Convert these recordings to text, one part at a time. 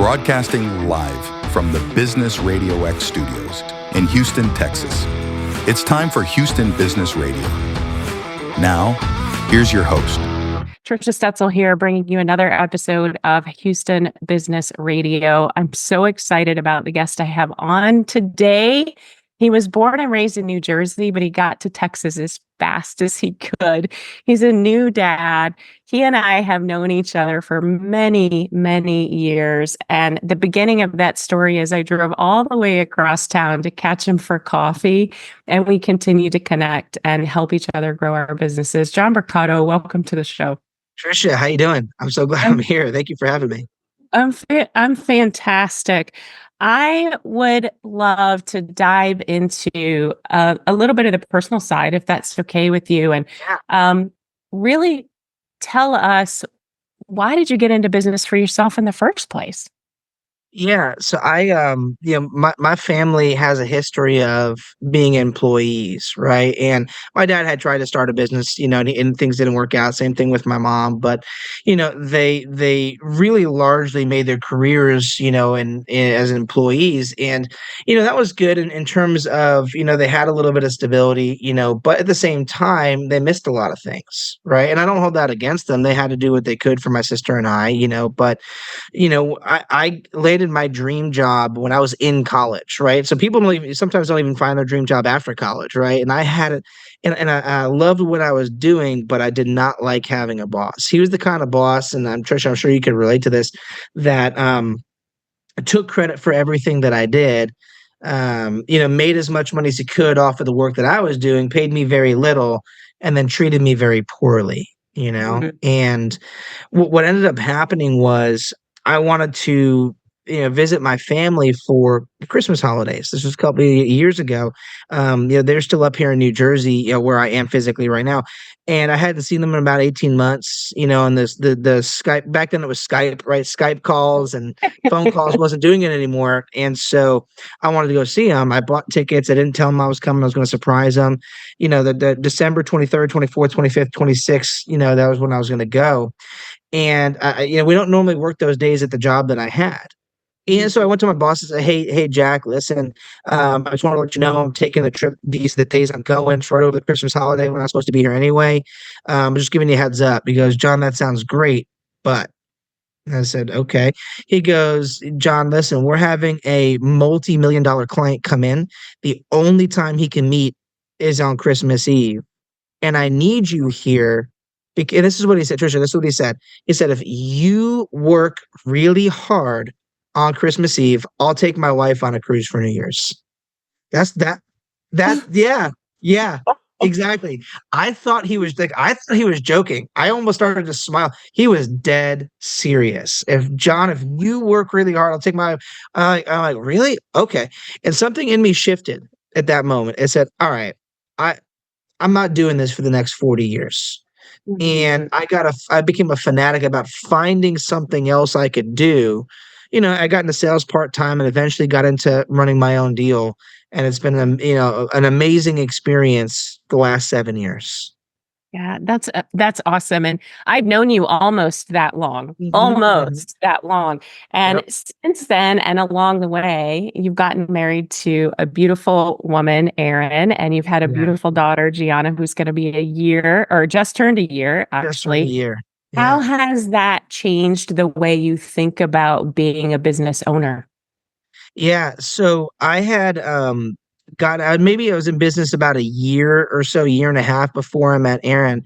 Broadcasting live from the Business Radio X studios in Houston, Texas. It's time for Houston Business Radio. Now, here's your host. Trisha Stetzel here, bringing you another episode of Houston Business Radio. I'm so excited about the guest I have on today. He was born and raised in New Jersey, but he got to Texas as fast as he could. He's a new dad. He and I have known each other for many, many years. And the beginning of that story is I drove all the way across town to catch him for coffee, and we continue to connect and help each other grow our businesses. John Brucato, welcome to the show. Trisha, how you doing? I'm so glad I'm here. Thank you for having me. I'm fantastic. I would love to dive into a little bit of the personal side, if that's okay with you, and really tell us, why did you get into business for yourself in the first place? Yeah, so my family has a history of being employees, right? And my dad had tried to start a business, and things didn't work out. Same thing with my mom, but they really largely made their careers, as employees, and that was good in terms of they had a little bit of stability, but at the same time they missed a lot of things, right? And I don't hold that against them. They had to do what they could for my sister and I, but I landed my dream job when I was in college, right? So people sometimes don't even find their dream job after college, right? And I had it, and I loved what I was doing, but I did not like having a boss. He was the kind of boss, and Trisha, I'm sure you can relate to this, that took credit for everything that I did, made as much money as he could off of the work that I was doing, paid me very little, and then treated me very poorly, Mm-hmm. And what ended up happening was I wanted to visit my family for Christmas holidays. This was a couple of years ago. They're still up here in New Jersey, where I am physically right now. And I hadn't seen them in about 18 months, and the Skype, back then it was Skype, right? Skype calls and phone calls wasn't doing it anymore. And so I wanted to go see them. I bought tickets. I didn't tell them I was coming. I was going to surprise them. The December 23rd, 24th, 25th, 26th, that was when I was going to go. And we don't normally work those days at the job that I had. And so I went to my boss and said, hey, Jack, listen, I just want to let you know I'm taking the trip the days I'm going. It's right over the Christmas holiday when I'm supposed to be here anyway. I'm just giving you a heads up. He goes, John, that sounds great, but I said, okay. He goes, John, listen, we're having a multi-million-dollar client come in. The only time he can meet is on Christmas Eve. And I need you here. And this is what he said, Trisha, this is what he said. He said, if you work really hard on Christmas Eve, I'll take my wife on a cruise for New Year's. Yeah, exactly. I thought he was joking. I almost started to smile. He was dead serious. If you work really hard, I'll take my, I'm like, really? Okay. And something in me shifted at that moment. It said, all right, I'm not doing this for the next 40 years. And I became a fanatic about finding something else I could do. I got into sales part-time and eventually got into running my own deal. And it's been, an amazing experience the last 7 years. Yeah, that's awesome. And I've known you almost that long, And Yep. since then, and along the way, you've gotten married to a beautiful woman, Erin, and you've had a Yeah. beautiful daughter, Gianna, who's going to be a year, or just turned a year, Just for a actually. year. How Yeah. has that changed the way you think about being a business owner? Yeah. So I had maybe I was in business about a year or so, year and a half before I met Erin.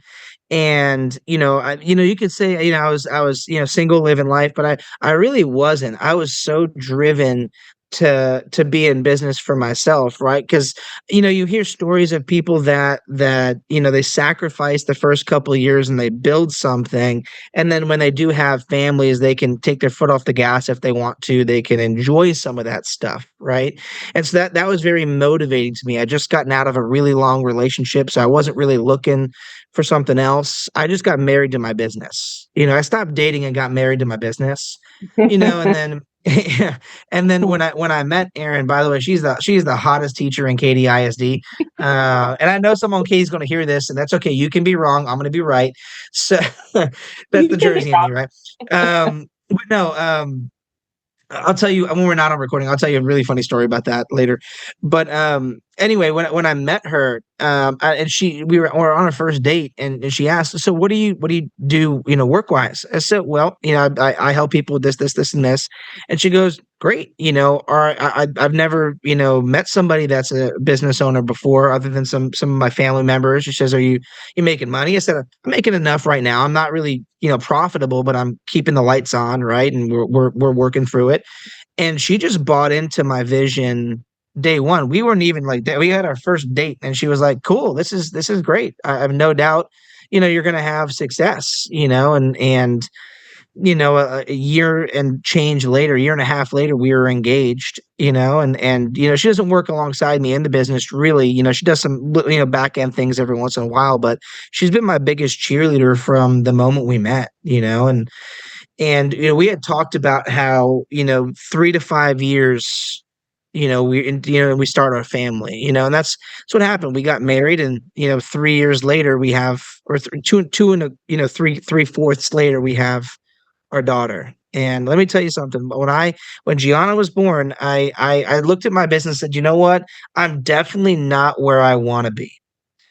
And you could say I was single, living life, but I really wasn't. I was so driven to be in business for myself, right? Because you hear stories of people that they sacrifice the first couple of years and they build something, and then when they do have families, they can take their foot off the gas if they want to. They can enjoy some of that stuff, right? And so that was very motivating to me. I just gotten out of a really long relationship, so I wasn't really looking for something else. I just got married to my business. I stopped dating and got married to my business. And then and then when I met Erin, by the way, she's the hottest teacher in Katy ISD. And I know someone Katie's going to hear this, and that's okay. You can be wrong. I'm going to be right. So that's the Jersey in me, right? But no, I'll tell you when we're not on recording. I'll tell you a really funny story about that later. But anyway, when I met her, and we were on our first date, and she asked, "So what do you do? Work wise?" I said, "Well, I help people with this, and this." And she goes, "Great, or I've never met somebody that's a business owner before, other than some of my family members." She says, "Are you making money?" I said, "I'm making enough right now. I'm not really profitable, but I'm keeping the lights on, right? And we're working through it." And she just bought into my vision day one. We weren't even like that. We had our first date, and she was like, "Cool, this is great. I have no doubt, you're gonna have success." And a year and change later, a year and a half later, we were engaged. And she doesn't work alongside me in the business really. She does some back end things every once in a while, but she's been my biggest cheerleader from the moment we met. And we had talked about how 3 to 5 years, we start our family, and that's what happened. We got married, and 3 years later we have, or two and three-fourths later we have our daughter. And let me tell you something. When Gianna was born, I looked at my business and said, you know what? I'm definitely not where I want to be.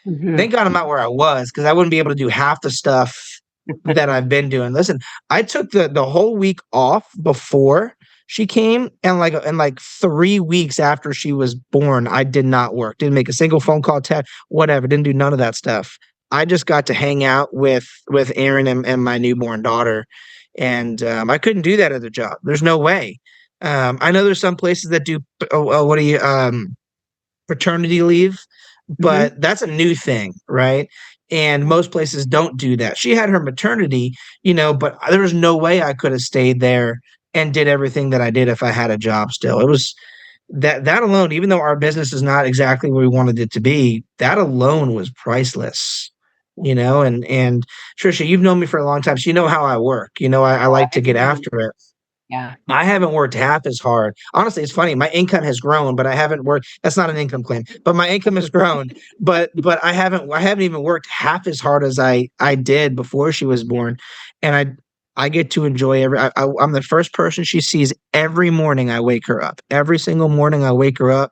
Mhm. Thank God I'm not where I was, because I wouldn't be able to do half the stuff that I've been doing. Listen, I took the whole week off before she came, and like 3 weeks after she was born, I did not work. Didn't make a single phone call, text, whatever. Didn't do none of that stuff. I just got to hang out with Erin and my newborn daughter, and I couldn't do that at a job. There's no way. I know there's some places that do. What do you paternity leave, Mhm. but that's a new thing, right? And most places don't do that. She had her maternity, but there was no way I could have stayed there and did everything that I did if I had a job still. It was that alone, even though our business is not exactly where we wanted it to be, that alone was priceless. And Trisha, you've known me for a long time, so you know how I work. I Oh, like to I get do. after it. Yeah. I haven't worked half as hard. Honestly, it's funny. My income has grown, but I haven't worked. That's not an income claim, but my income has grown. But I haven't even worked half as hard as I did before she was born, and I get to enjoy I'm the first person she sees every morning. I wake her up every single morning. I wake her up,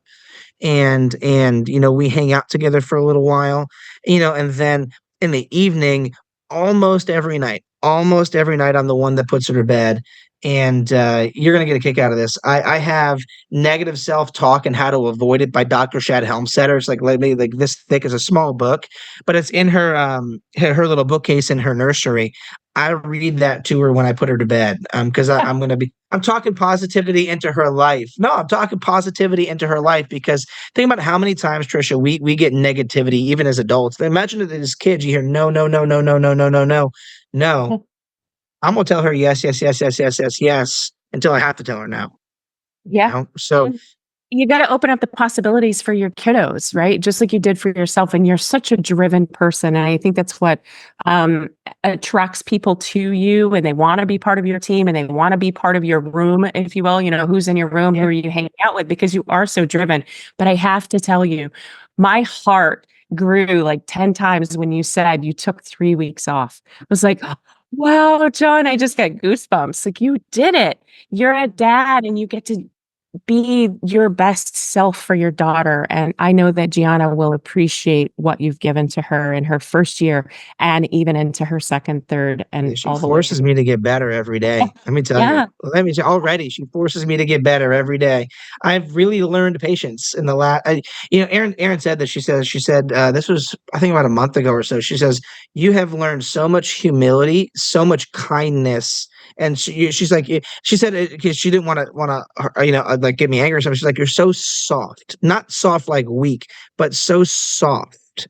and we hang out together for a little while, and then in the evening, almost every night, I'm the one that puts her to bed. And you're gonna get a kick out of this. I have Negative Self-Talk and How to Avoid It by Dr. Shad Helmstetter. It's maybe like this thick, as a small book, but it's in her little bookcase in her nursery. I read that to her when I put her to bed, because I'm talking positivity into her life. No, I'm talking positivity into her life, because think about how many times, Trisha, we get negativity even as adults. Imagine that as kids, you hear no, no, no, no, no, no, no, no, no, no. I'm gonna tell her yes, yes, yes, yes, yes, yes, yes, until I have to tell her no. Yeah. So And you got to open up the possibilities for your kiddos, right? Just like you did for yourself. And you're such a driven person. And I think that's what attracts people to you. And they want to be part of your team, and they want to be part of your room, if you will. Who's in your room, who yeah, are you hanging out with, because you are so driven. But I have to tell you, my heart grew like 10 times when you said you took 3 weeks off. I was like, wow, John, I just got goosebumps. Like, you did it. You're a dad, and you get to be your best self for your daughter. And I know that Gianna will appreciate what you've given to her in her first year, and even into her second, third, and she all the way. forces me to get better every day. Let me tell you. Yeah. Already she forces me to get better every day. I've really learned patience in the last. Erin said that. She said this was, I think, about a month ago or so. She says, you have learned so much humility, so much kindness. And she's like, she said it because she didn't want to like get me angry or something. She's like, you're so soft, not soft like weak, but so soft,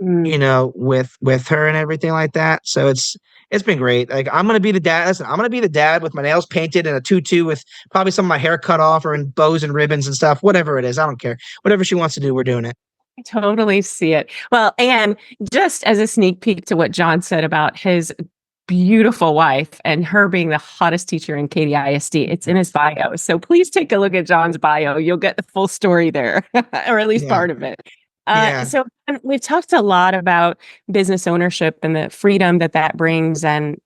Mm. with her and everything like that. So it's been great. Like, I'm gonna be the dad. Listen, I'm gonna be the dad with my nails painted and a tutu, with probably some of my hair cut off or in bows and ribbons and stuff. Whatever it is, I don't care. Whatever she wants to do, we're doing it. I totally see it. Well, and just as a sneak peek to what John said about his beautiful wife and her being the hottest teacher in Katy ISD, it's in his bio. So please take a look at John's bio. You'll get the full story there, or at least Yeah, part of it. yeah, So we've talked a lot about business ownership and the freedom that brings, and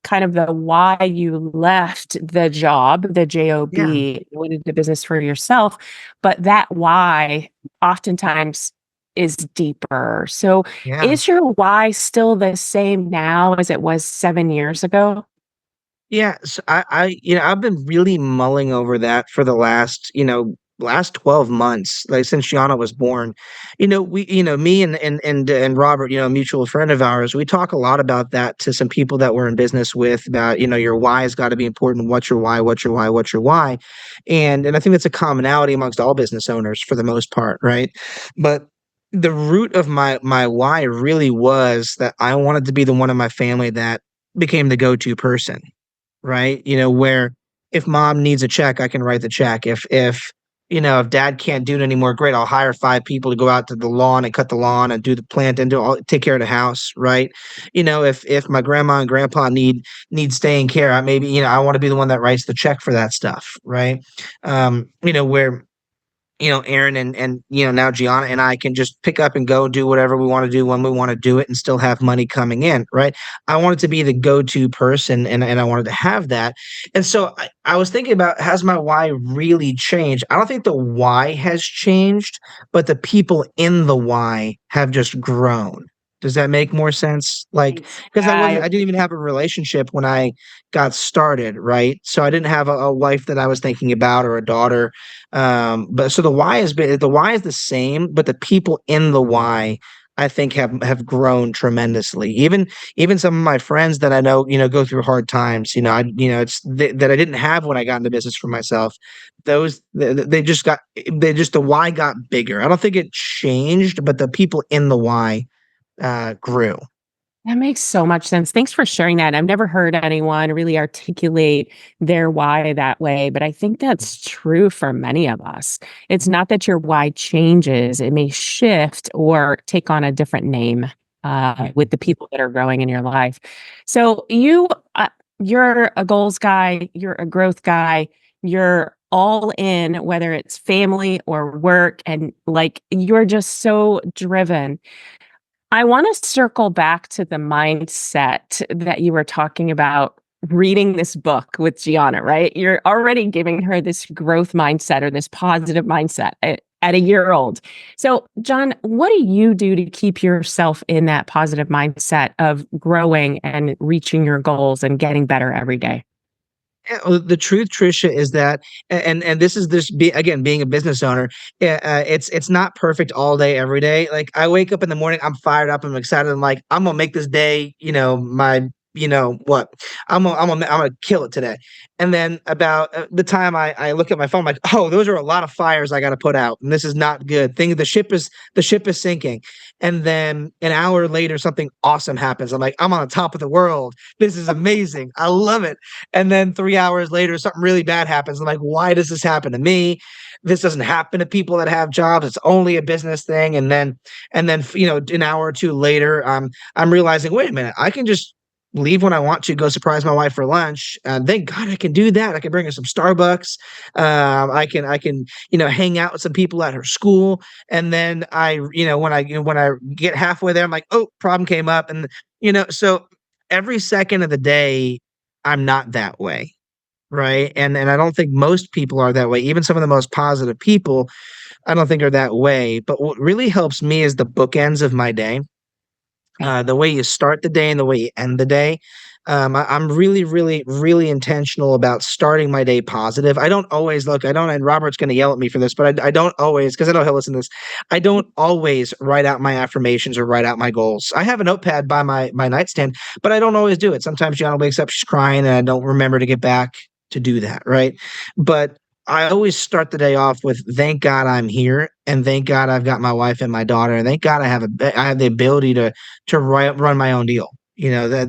kind of the why you left the job, the job, Yeah. went into business for yourself, but that why oftentimes is deeper. So Yeah. is your why still the same now as it was 7 years ago? Yeah, so I've been really mulling over that for the last 12 months, like since Gianna was born. Me and Robert, a mutual friend of ours, we talk a lot about that to some people that we're in business with about, your why has got to be important. What's your why? What's your why? What's your why? And I think that's a commonality amongst all business owners for the most part, right? But the root of my why really was that I wanted to be the one in my family that became the go-to person, right? Where if mom needs a check, I can write the check. If dad can't do it anymore, great. I'll hire 5 people to go out to the lawn and cut the lawn and do the plant and take care of the house, right? If my grandma and grandpa need staying care, I want to be the one that writes the check for that stuff, right? Where Erin and now Gianna and I can just pick up and go do whatever we want to do when we want to do it and still have money coming in, right? I wanted to be the go-to person and I wanted to have that. And so I was thinking about, has my why really changed? I don't think the why has changed, but the people in the why have just grown. Does that make more sense? Like, because I Yeah, didn't even have a relationship when I got started, right? So I didn't have a wife that I was thinking about or a daughter. But so the why is the same, but the people in the why I think have grown tremendously. Even some of my friends that I know, go through hard times. That I didn't have when I got into business for myself. The why got bigger. I don't think it changed, but the people in the why grew. that makes so much sense. Thanks for sharing that. I've never heard anyone really articulate their why that way, but I think that's true for many of us. It's not that your why changes, it may shift or take on a different name with the people that are growing in your life. So you're a goals guy, you're a growth guy, you're all in, whether it's family or work, and like you're just so driven. I want to circle back to the mindset that you were talking about reading this book with Gianna, right? You're already giving her this growth mindset or this positive mindset at a year old. So, John, what do you do to keep yourself in that positive mindset of growing and reaching your goals and getting better every day? Yeah, well, the truth, Trisha, is that, and this is again, being a business owner. It's not perfect all day, every day. Like I wake up in the morning, I'm fired up, I'm excited, I'm like, I'm gonna make this day, my, what, I'm gonna kill it today. And then about the time I look at my phone, I'm like, oh, those are a lot of fires I got to put out, and this is not good. The ship is sinking. And then an hour later, something awesome happens. I'm like, I'm on the top of the world. This is amazing. I love it. And then 3 hours later, something really bad happens. I'm like, why does this happen to me? This doesn't happen to people that have jobs. It's only a business thing. And then an hour or two later, I'm realizing, wait a minute, I can just leave when I want to, go surprise my wife for lunch. Thank God I can do that. I can bring her some Starbucks. I can hang out with some people at her school. And then when I get halfway there, I'm like, oh, problem came up. And so every second of the day, I'm not that way, right? And I don't think most people are that way. Even some of the most positive people, I don't think are that way. But what really helps me is the bookends of my day, the way you start the day and the way you end the day. I'm really, really, really intentional about starting my day positive. I don't always look, I don't, and Robert's going to yell at me for this, but I don't always, because I know he'll listen to this. I don't always write out my affirmations or write out my goals. I have a notepad by my nightstand, but I don't always do it. Sometimes Gianna wakes up, she's crying, and I don't remember to get back to do that, right? But I always start the day off with thank God I'm here, and thank God I've got my wife and my daughter, and thank God I have the ability to run my own deal.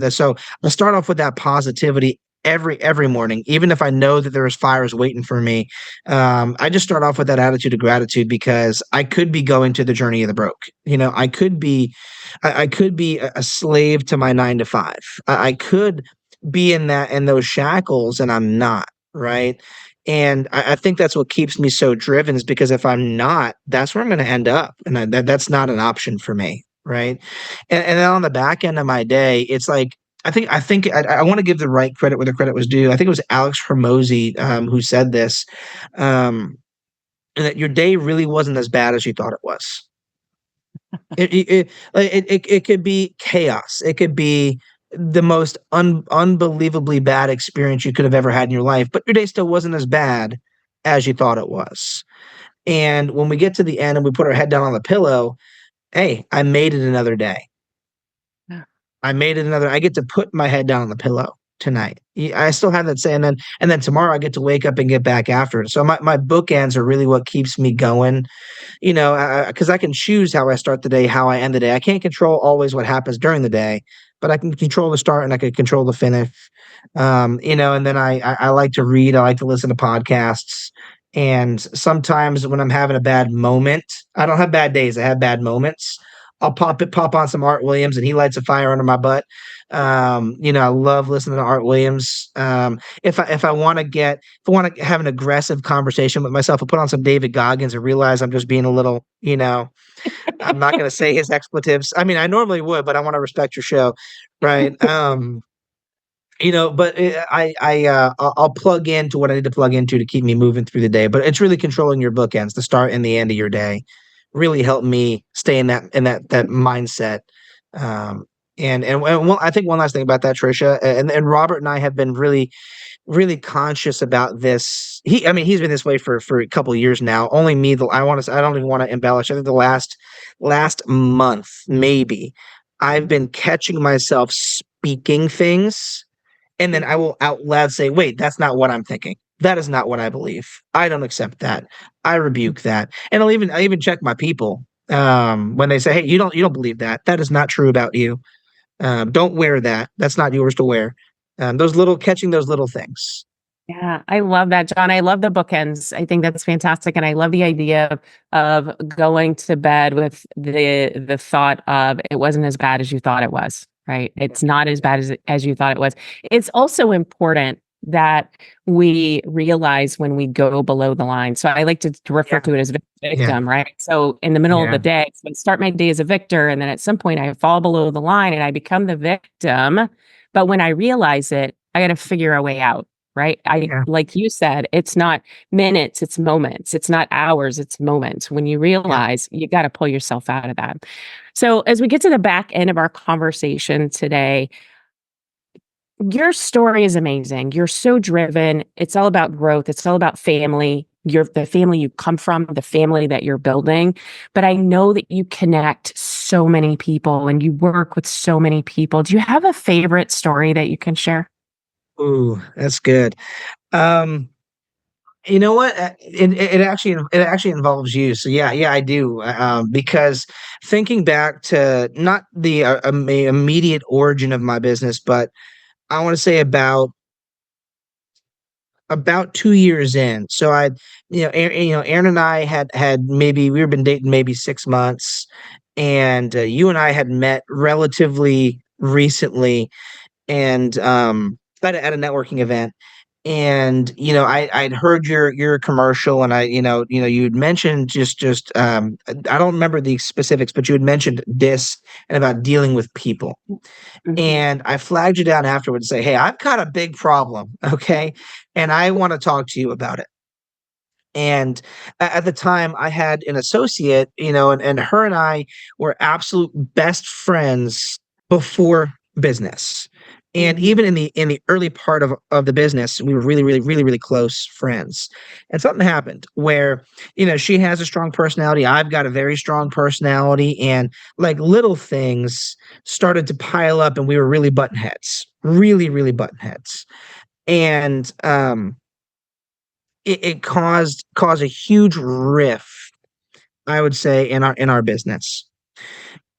So I start off with that positivity every morning, even if I know that there's fires waiting for me. I just start off with that attitude of gratitude because I could be going to the journey of the broke. I could be a slave to my 9 to 5. I could be in those shackles, and I'm not, right. And I think that's what keeps me so driven, is because if I'm not, that's where I'm going to end up. And that's not an option for me. Right. And then on the back end of my day, it's like I want to give the right credit where the credit was due. I think it was Alex Hermosi who said this, and that your day really wasn't as bad as you thought it was. It could be chaos. It could be the most unbelievably bad experience you could have ever had in your life, but your day still wasn't as bad as you thought it was. And when we get to the end and we put our head down on the pillow, hey, I made it another day. Yeah. I get to put my head down on the pillow tonight. I still have that saying, and then tomorrow I get to wake up and get back after it. So my bookends are really what keeps me going, because I can choose how I start the day, how I end the day. I can't control always what happens during the day, but I can control the start and I can control the finish. And then I like to read. I like to listen to podcasts. And sometimes when I'm having a bad moment, I don't have bad days. I have bad moments. I'll pop on some Art Williams, and he lights a fire under my butt. I love listening to Art Williams. If I want to have an aggressive conversation with myself, I'll put on some David Goggins and realize I'm just being a little, I'm not going to say his expletives. I mean, I normally would, but I want to respect your show, right? But I'll plug into what I need to plug into to keep me moving through the day. But it's really controlling your bookends, the start and the end of your day, really helped me stay in that mindset. I think one last thing about that, Trisha, and Robert and I have been really, really conscious about this. He's been this way for a couple of years now. Only me, I don't even want to embellish. I think the last month, maybe, I've been catching myself speaking things, and then I will out loud say, wait, that's not what I'm thinking. That is not what I believe. I don't accept that. I rebuke that. And I even check my people when they say, hey, you don't believe that. That is not true about you. Don't wear that. That's not yours to wear. Catching those little things. Yeah, I love that, John. I love the bookends. I think that's fantastic. And I love the idea of going to bed with the thought of it wasn't as bad as you thought it was, right? It's not as bad as you thought it was. It's also important that we realize when we go below the line. So I like to refer to it as victim, right? So in the middle of the day, so I start my day as a victor, and then at some point I fall below the line and I become the victim. But when I realize it, I got to figure a way out. Right. Like you said, it's not minutes, it's moments. It's not hours, it's moments. When you realize you got to pull yourself out of that. So as we get to the back end of our conversation today, your story is amazing. You're so driven. It's all about growth. It's all about family. You're the family you come from, the family that you're building. But I know that you connect so many people and you work with so many people. Do you have a favorite story that you can share? Ooh, that's good. You know what? It actually involves you. So yeah, I do. Because thinking back to not the immediate origin of my business, but I want to say about 2 years in. So Aaron and I had maybe we were been dating maybe 6 months, and you and I had met relatively recently, and at a networking event. And I'd heard your commercial, and you'd mentioned just I don't remember the specifics, but you had mentioned this and about dealing with people. And I flagged you down afterwards and say, hey, I've got a big problem, okay, and I want to talk to you about it. And at the time, I had an associate, and her and I were absolute best friends before business. And even in the early part of the business, we were really, really, really, really close friends. And something happened where, she has a strong personality. I've got a very strong personality. And like little things started to pile up, and we were really button heads, really, really button heads. And it caused a huge rift, I would say, in our business.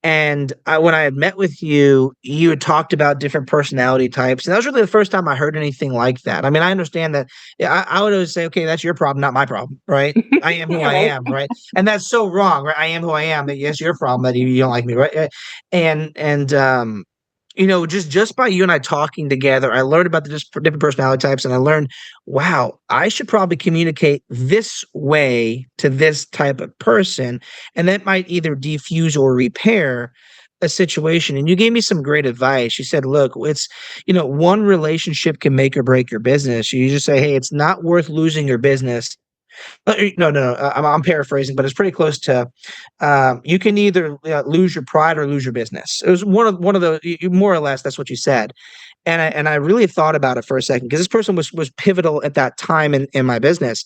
And when I had met with you, you had talked about different personality types, and that was really the first time I heard anything like that. I mean, I understand that. I would always say, okay, that's your problem, not my problem, right? I am who I am, right? And that's so wrong, right? I am who I am. Yes, your problem that you don't like me, right? And just by you and I talking together, I learned about the different personality types, and I learned, wow, I should probably communicate this way to this type of person, and that might either defuse or repair a situation, and you gave me some great advice. You said, look, it's, one relationship can make or break your business. You just say, hey, it's not worth losing your business. No. I'm paraphrasing, but it's pretty close to. You can either lose your pride or lose your business. It was one of the more or less that's what you said, and I really thought about it for a second because this person was pivotal at that time in my business.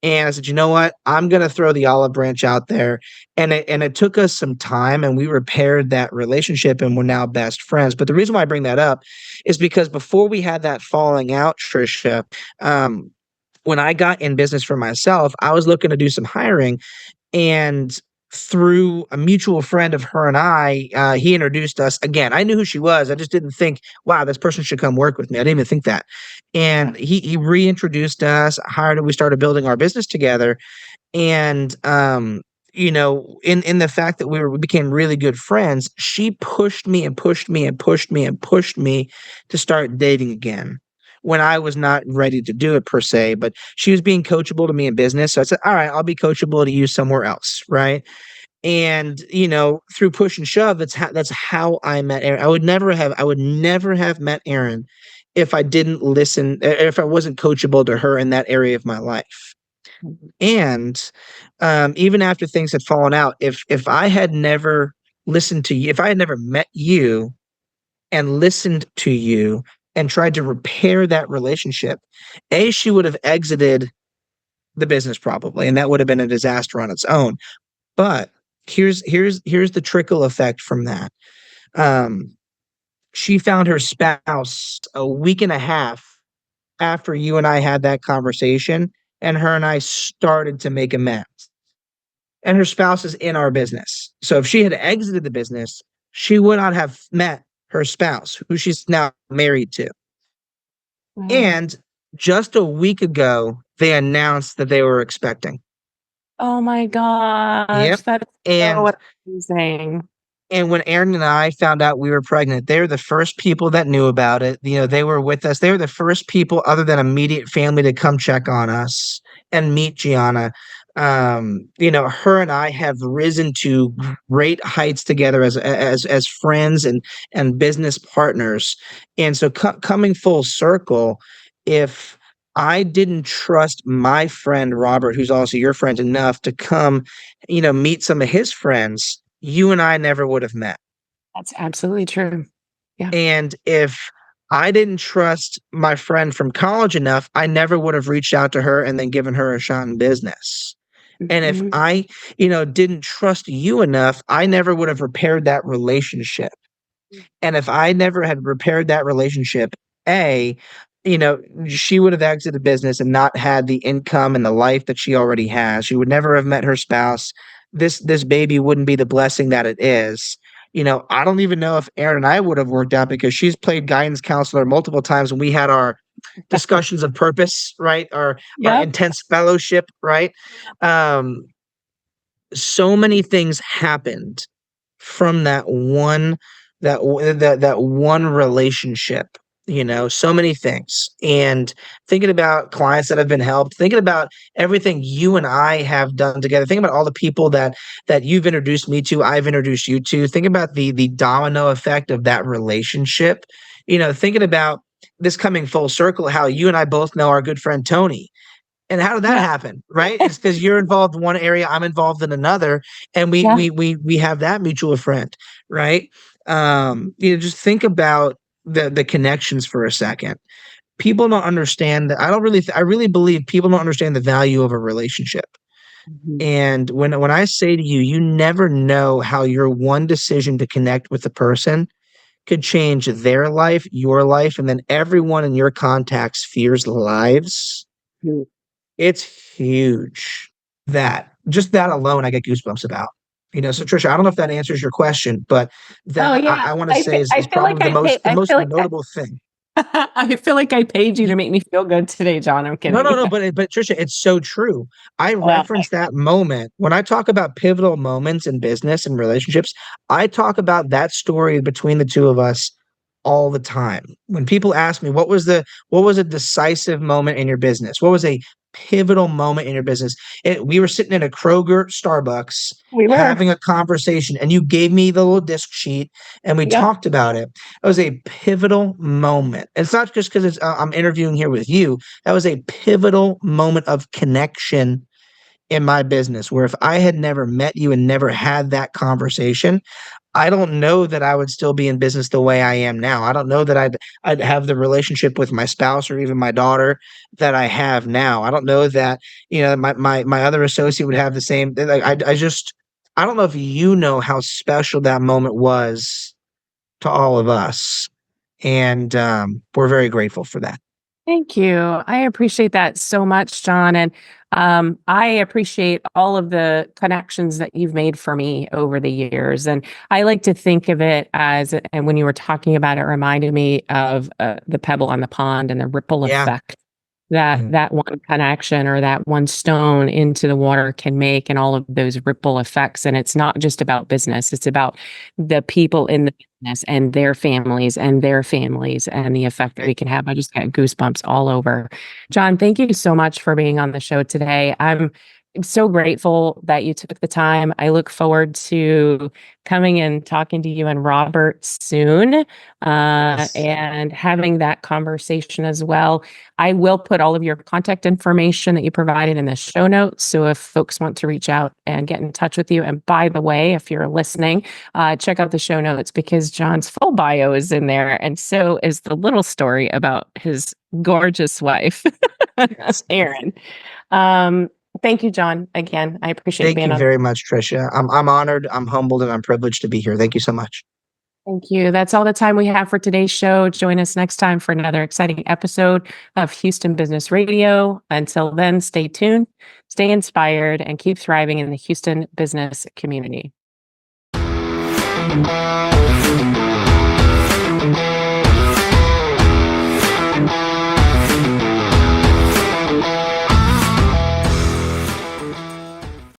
And I said, you know what? I'm going to throw the olive branch out there. And it took us some time and we repaired that relationship and we're now best friends. But the reason why I bring that up is because before we had that falling out, Trisha, when I got in business for myself, I was looking to do some hiring. And through a mutual friend of her and I, he introduced us. Again, I knew who she was. I just didn't think, wow, this person should come work with me. I didn't even think that. And he reintroduced us, hired her. We started building our business together. And in the fact that we became really good friends, she pushed me and pushed me and pushed me and pushed me to start dating again when I was not ready to do it per se, but she was being coachable to me in business. So I said, all right, I'll be coachable to you somewhere else. Right. And, through push and shove, that's how I met Erin. I would never have met Erin if I didn't listen, if I wasn't coachable to her in that area of my life. And even after things had fallen out, if I had never listened to you, if I had never met you and listened to you and tried to repair that relationship, she would have exited the business probably, and that would have been a disaster on its own. But here's the trickle effect from that. She found her spouse a week and a half after you and I had that conversation, and her and I started to make amends. And her spouse is in our business. So if she had exited the business, she would not have met her spouse, who she's now married to. Wow. And just a week ago, they announced that they were expecting. Oh my gosh, Yep. that's And so amazing. And when Erin and I found out we were pregnant, they were the first people that knew about it. They were with us. They were the first people other than immediate family to come check on us and meet Gianna. Her and I have risen to great heights together as friends and business partners. And so coming full circle, if I didn't trust my friend Robert, who's also your friend, enough to come, meet some of his friends, you and I never would have met. That's absolutely true. Yeah. And if I didn't trust my friend from college enough, I never would have reached out to her and then given her a shot in business. And if I, didn't trust you enough, I never would have repaired that relationship. And if I never had repaired that relationship, she would have exited business and not had the income and the life that she already has. She would never have met her spouse. This baby wouldn't be the blessing that it is. I don't even know if Erin and I would have worked out because she's played guidance counselor multiple times when we had our discussions of purpose, right? Our intense fellowship, right? So many things happened from that one relationship, so many things. And thinking about clients that have been helped, thinking about everything you and I have done together, thinking about all the people that you've introduced me to, I've introduced you to, think about the domino effect of that relationship, thinking about this coming full circle, how you and I both know our good friend Tony. And how did that happen? Right? It's because you're involved in one area, I'm involved in another, and we have that mutual friend, right? Just think about the connections for a second. People don't understand that. I really believe people don't understand the value of a relationship. Mm-hmm. And when I say to you, you never know how your one decision to connect with the person could change their life, your life, and then everyone in your contact sphere's lives. Mm-hmm. It's huge. Just that alone, I get goosebumps about. So Trisha, I don't know if that answers your question, but that I want to say is probably the most notable thing. I feel like I paid you to make me feel good today, John. I'm kidding. No, but Trisha, it's so true. I reference that moment when I talk about pivotal moments in business and relationships. I talk about that story between the two of us all the time. When people ask me what was a decisive moment in your business, what was a pivotal moment in your business. We were sitting in a Kroger Starbucks We were. having a conversation, and you gave me the little disc sheet and we Yep. talked about it. It was a pivotal moment. It's not just because I'm interviewing here with you. That was a pivotal moment of connection in my business, where if I had never met you and never had that conversation, I don't know that I would still be in business the way I am now. I don't know that I'd have the relationship with my spouse or even my daughter that I have now. I don't know that, my other associate would have the same. Like, I don't know if you know how special that moment was to all of us. And we're very grateful for that. Thank you. I appreciate that so much, John. And I appreciate all of the connections that you've made for me over the years. And I like to think of it as, and when you were talking about it, reminded me of the pebble on the pond and the ripple Yeah. effect that Mhm. that one connection or that one stone into the water can make, and all of those ripple effects. And it's not just about business, it's about the people in the business and their families and their families and the effect that we can have. I just got goosebumps all over. John, thank you so much for being on the show today. I'm so grateful that you took the time. I look forward to coming and talking to you and Robert soon, Yes. and having that conversation as well. I will put all of your contact information that you provided in the show notes. So if folks want to reach out and get in touch with you, and by the way, if you're listening, check out the show notes, because John's full bio is in there. And so is the little story about his gorgeous wife, Yes. Erin. Thank you, John. Again, I appreciate Thank being you on. very much, Tricia. I'm honored, I'm humbled, and I'm privileged to be here. Thank you so much. Thank you. That's all the time we have for today's show. Join us next time for another exciting episode of Houston Business Radio. Until then, stay tuned, stay inspired, and keep thriving in the Houston business community.